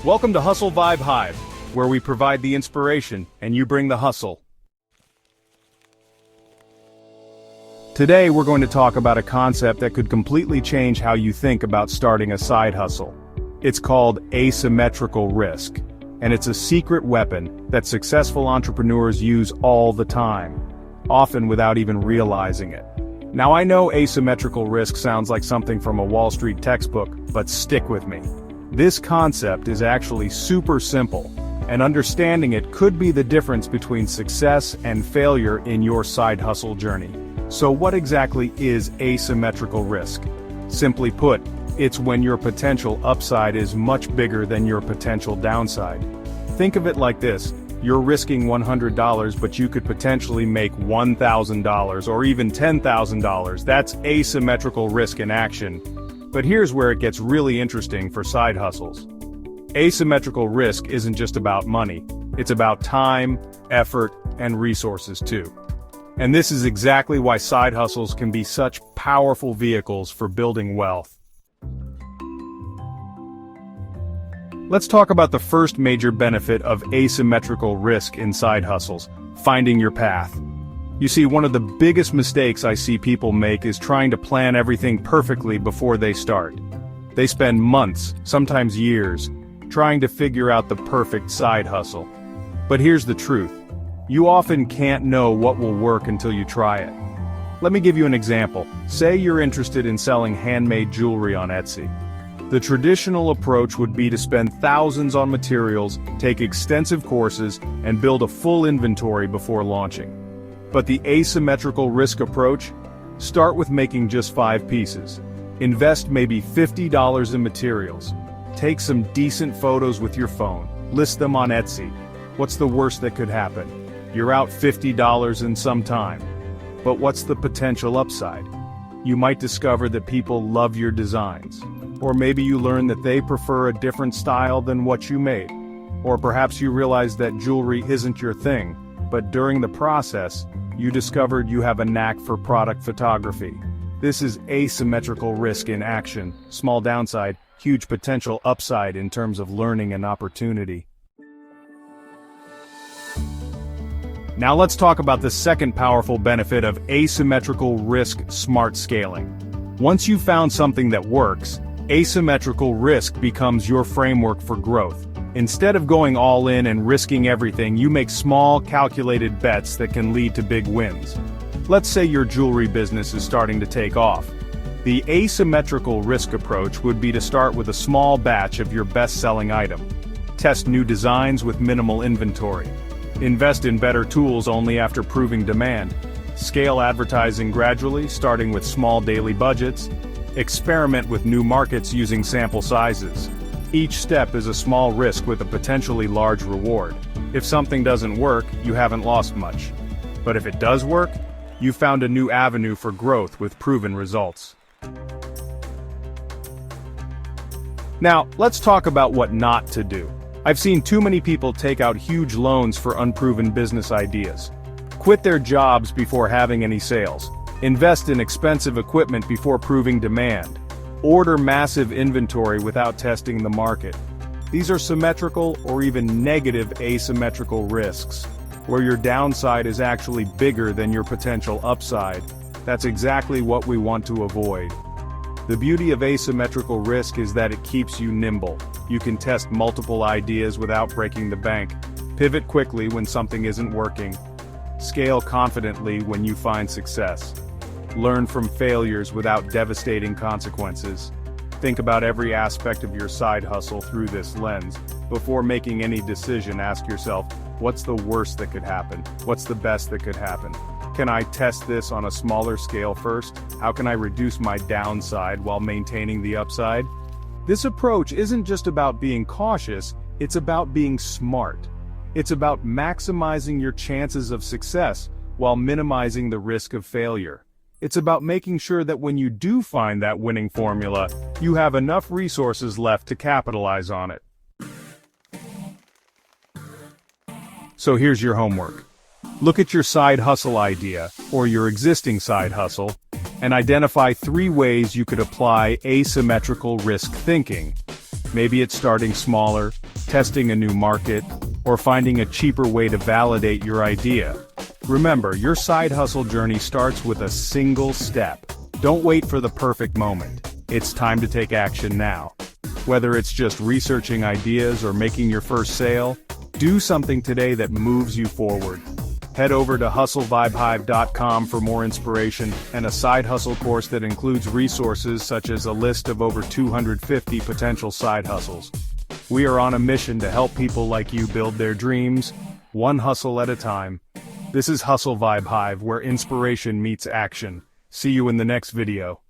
Welcome to Hustle Vibe Hive, where we provide the inspiration and you bring the hustle. Today we're going to talk about a concept that could completely change how you think about starting a side hustle. It's called asymmetrical risk, and it's a secret weapon that successful entrepreneurs use all the time, often without even realizing it. Now I know asymmetrical risk sounds like something from a Wall Street textbook, but stick with me. This concept is actually super simple, and understanding it could be the difference between success and failure in your side hustle journey. So what exactly is asymmetrical risk? Simply put, it's when your potential upside is much bigger than your potential downside. Think of it like this: you're risking $100, but you could potentially make $1,000 or even $10,000. That's asymmetrical risk in action. But here's where it gets really interesting for side hustles. Asymmetrical risk isn't just about money, it's about time, effort, and resources too. And this is exactly why side hustles can be such powerful vehicles for building wealth. Let's talk about the first major benefit of asymmetrical risk in side hustles: finding your path. You see, one of the biggest mistakes I see people make is trying to plan everything perfectly before they start. They spend months, sometimes years, trying to figure out the perfect side hustle. But here's the truth: you often can't know what will work until you try it. Let me give you an example. Say you're interested in selling handmade jewelry on Etsy. The traditional approach would be to spend thousands on materials, take extensive courses, and build a full inventory before launching. But the asymmetrical risk approach? Start with making just 5 pieces. Invest maybe $50 in materials. Take some decent photos with your phone. List them on Etsy. What's the worst that could happen? You're out $50 in some time. But what's the potential upside? You might discover that people love your designs. Or maybe you learn that they prefer a different style than what you made. Or perhaps you realize that jewelry isn't your thing, but during the process, you discovered you have a knack for product photography. This is asymmetrical risk in action: small downside, huge potential upside in terms of learning and opportunity. Now let's talk about the second powerful benefit of asymmetrical risk: smart scaling. Once you've found something that works, asymmetrical risk becomes your framework for growth. Instead of going all in and risking everything, you make small, calculated bets that can lead to big wins. Let's say your jewelry business is starting to take off. The asymmetrical risk approach would be to start with a small batch of your best-selling item. Test new designs with minimal inventory. Invest in better tools only after proving demand. Scale advertising gradually, starting with small daily budgets. Experiment with new markets using sample sizes. Each step is a small risk with a potentially large reward. If something doesn't work, you haven't lost much. But if it does work, you found a new avenue for growth with proven results. Now, let's talk about what not to do. I've seen too many people take out huge loans for unproven business ideas. Quit their jobs before having any sales. Invest in expensive equipment before proving demand. Order massive inventory without testing the market. These are symmetrical or even negative asymmetrical risks, where your downside is actually bigger than your potential upside. That's exactly what we want to avoid. The beauty of asymmetrical risk is that it keeps you nimble. You can test multiple ideas without breaking the bank. Pivot quickly when something isn't working. Scale confidently when you find success. Learn from failures without devastating consequences. Think about every aspect of your side hustle through this lens. Before making any decision, ask yourself, what's the worst that could happen? What's the best that could happen? Can I test this on a smaller scale first? How can I reduce my downside while maintaining the upside? This approach isn't just about being cautious, it's about being smart. It's about maximizing your chances of success while minimizing the risk of failure. It's about making sure that when you do find that winning formula, you have enough resources left to capitalize on it. So here's your homework. Look at your side hustle idea, or your existing side hustle, and identify 3 ways you could apply asymmetrical risk thinking. Maybe it's starting smaller, testing a new market, or finding a cheaper way to validate your idea. Remember, your side hustle journey starts with a single step. Don't wait for the perfect moment. It's time to take action now. Whether it's just researching ideas or making your first sale, do something today that moves you forward. Head over to hustlevibehive.com for more inspiration and a side hustle course that includes resources such as a list of over 250 potential side hustles. We are on a mission to help people like you build their dreams, one hustle at a time. This is Hustle Vibe Hive, where inspiration meets action. See you in the next video.